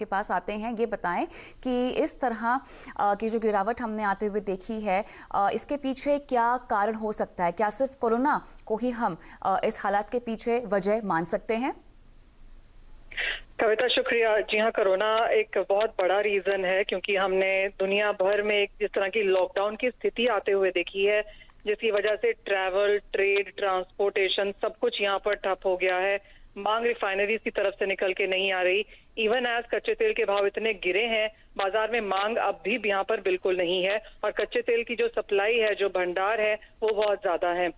के पास आते हैं, ये बताएं कि इस तरह की जो गिरावट हमने आते हुए देखी है, इसके पीछे क्या कारण हो सकता है? क्या सिर्फ कोरोना को ही हम इस हालात के पीछे वजह मान सकते हैं? कविता, शुक्रिया। जी हाँ, कोरोना एक बहुत बड़ा रीजन है, क्योंकि हमने दुनिया भर में एक जिस तरह की लॉकडाउन की स्थिति आते हुए देखी है, जिसकी वजह से ट्रैवल, ट्रेड, ट्रांसपोर्टेशन सब कुछ यहाँ पर ठप हो गया है। मांग रिफाइनरीज की तरफ से निकल के नहीं आ रही। इवन एज कच्चे तेल के भाव इतने गिरे हैं, बाजार में मांग अब भी यहाँ पर बिल्कुल नहीं है, और कच्चे तेल की जो सप्लाई है, जो भंडार है, वो बहुत ज्यादा है।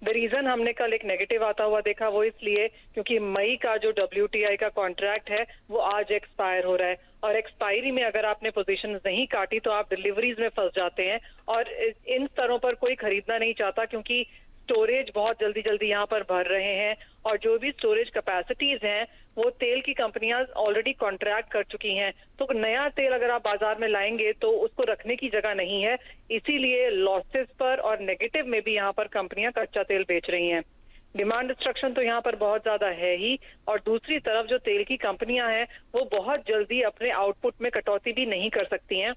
द रीजन हमने कल एक नेगेटिव आता हुआ देखा, वो इसलिए क्योंकि मई का जो WTI का कॉन्ट्रैक्ट है वो आज एक्सपायर हो रहा है, और एक्सपायरी में अगर आपने पोजीशन नहीं काटी तो आप डिलीवरीज में फंस जाते हैं, और इन स्तरों पर कोई खरीदना नहीं चाहता, क्योंकि स्टोरेज बहुत जल्दी जल्दी यहाँ पर भर रहे हैं, और जो भी स्टोरेज कैपेसिटीज हैं वो तेल की कंपनियां ऑलरेडी कॉन्ट्रैक्ट कर चुकी हैं। तो नया तेल अगर आप बाजार में लाएंगे तो उसको रखने की जगह नहीं है, इसीलिए लॉसेस पर और नेगेटिव में भी यहाँ पर कंपनियां कच्चा तेल बेच रही हैं। डिमांड डिस्ट्रक्शन तो यहाँ पर बहुत ज्यादा है ही, और दूसरी तरफ जो तेल की कंपनियां हैं वो बहुत जल्दी अपने आउटपुट में कटौती भी नहीं कर सकती हैं,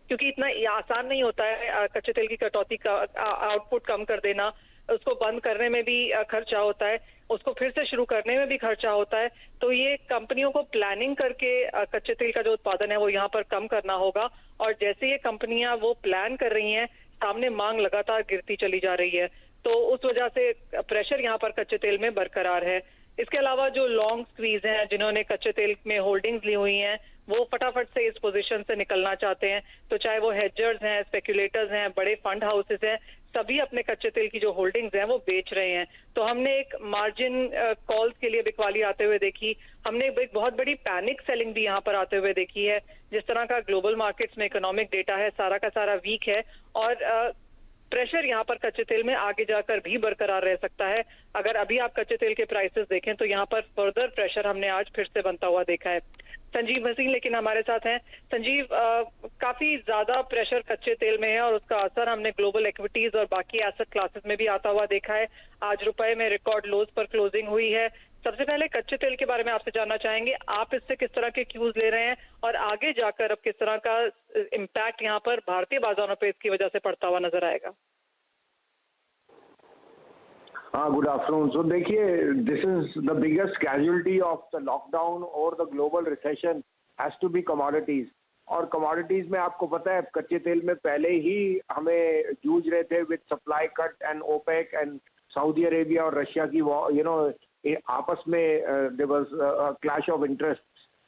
क्योंकि इतना आसान नहीं होता है कच्चे तेल की कटौती का आउटपुट कम कर देना। उसको बंद करने में भी खर्चा होता है, उसको फिर से शुरू करने में भी खर्चा होता है। तो ये कंपनियों को प्लानिंग करके कच्चे तेल का जो उत्पादन है वो यहाँ पर कम करना होगा, और जैसे ये कंपनियां वो प्लान कर रही हैं, सामने मांग लगातार गिरती चली जा रही है, तो उस वजह से प्रेशर यहाँ पर कच्चे तेल में बरकरार है। इसके अलावा जो लॉन्ग स्क्वीज हैं, जिन्होंने कच्चे तेल में होल्डिंग्स ली हुई हैं, वो फटाफट से इस पोजीशन से निकलना चाहते हैं। तो चाहे वो हेजर्स हैं, स्पेक्युलेटर्स हैं, बड़े फंड हाउसेस हैं, सभी अपने कच्चे तेल की जो होल्डिंग्स हैं वो बेच रहे हैं। तो हमने एक मार्जिन कॉल्स के लिए बिकवाली आते हुए देखी, हमने एक बहुत बड़ी पैनिक सेलिंग भी यहाँ पर आते हुए देखी है। जिस तरह का ग्लोबल मार्केट्स में इकोनॉमिक डेटा है, सारा का सारा वीक है, और प्रेशर यहाँ पर कच्चे तेल में आगे जाकर भी बरकरार रह सकता है। अगर अभी आप कच्चे तेल के प्राइसेस देखें तो यहाँ पर फर्दर प्रेशर हमने आज फिर से बनता हुआ देखा है। संजीव भसीन लेकिन हमारे साथ हैं। संजीव, काफी ज्यादा प्रेशर कच्चे तेल में है, और उसका असर हमने ग्लोबल इक्विटीज और बाकी एसेट क्लासेस में भी आता हुआ देखा है। आज रुपए में रिकॉर्ड लोज पर क्लोजिंग हुई है। सबसे पहले कच्चे तेल के बारे में आपसे जानना चाहेंगे, आप इससे किस तरह के क्यूज ले रहे हैं, और आगे जाकर अब किस तरह का इम्पैक्ट यहाँ पर भारतीय बाजारों पे इसकी वजह से पड़ता हुआ नजर आएगा? Good afternoon. So देखिए, this is the biggest casualty of the lockdown or the global recession has to be commodities. और commodities में आपको पता है, कच्चे तेल में पहले ही हमें जूझ रहे थे with supply cut and OPEC and Saudi Arabia और रशिया की आपस में there was a clash of interest.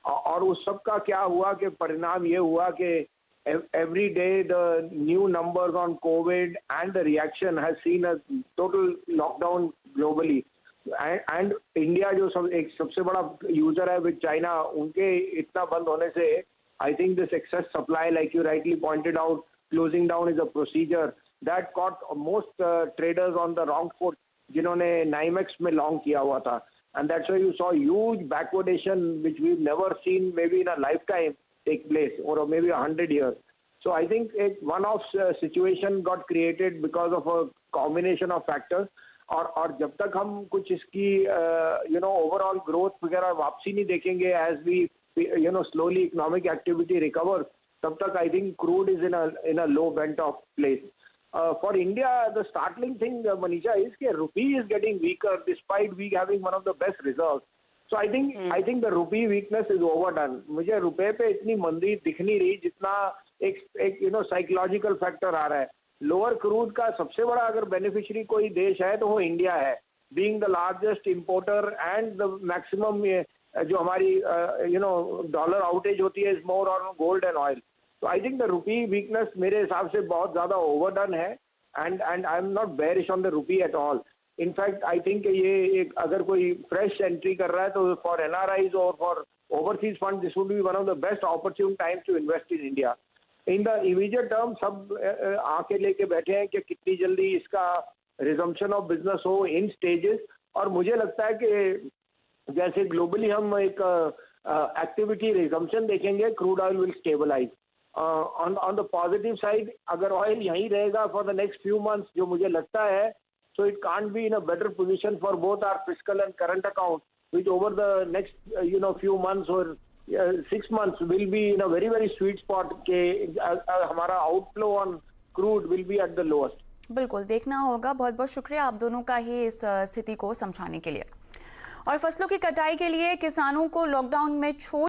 और उस सब का क्या हुआ कि परिणाम ये हुआ कि every day the new numbers on COVID and the reaction has seen a total lockdown globally. And India जो एक सबसे बड़ा यूजर है with China, उनके इतना बंद होने से I think this excess supply, like you rightly pointed out, closing down is a procedure that caught most traders on the wrong foot, जिन्होंने NYMEX में long किया हुआ था, and that's why you saw huge backwardation which we've never seen maybe in a lifetime take place, or maybe 100 years. So I think a one-off situation got created because of a combination of factors. और जब तक हम कुछ इसकी overall growth वगैरह वापसी नहीं देखेंगे, as we slowly economic activity recovers, तब तक I think crude is in a low bent of place. For India, the startling thing, Manisha, is that rupee is getting weaker despite we having one of the best reserves. So I think the rupee weakness is overdone. मुझे रुपए पे इतनी मंदी दिख नहीं रही जितना एक साइकोलॉजिकल फैक्टर आ रहा है। लोअर क्रूड का सबसे बड़ा अगर बेनिफिशियरी कोई देश है तो वो इंडिया है, being the largest importer and the maximum जो हमारी डॉलर आउटेज होती है is more on gold and oil. तो I think the rupee weakness मेरे हिसाब से बहुत ज्यादा ओवरडन है, and I am not bearish on the rupee at all. In fact I think ये एक अगर कोई फ्रेश एंट्री कर रहा है तो फॉर एनआरआईज और for overseas fund this would be one of the best opportune time to invest in India. In the immediate term सब आंखें लेके बैठे हैं कि कितनी जल्दी इसका रिजम्पशन ऑफ बिजनेस हो इन स्टेजेस, और मुझे लगता है कि जैसे ग्लोबली हम एक एक्टिविटी रिजम्पशन देखेंगे, crude oil will stabilise. On the positive side, अगर ऑयल यहीं रहेगा for the next few months, जो मुझे लगता है, so it can't be in a better position for both our fiscal and current account, which over the next few months or 6 months will be in a very very sweet spot के हमारा outflow on crude will be at the lowest. बिल्कुल देखना होगा। बहुत बहुत शुक्रिया आप दोनों का ही इस स्थिति को समझाने के लिए। और फसलों की कटाई के लिए किसानों को लॉकडाउन में छूट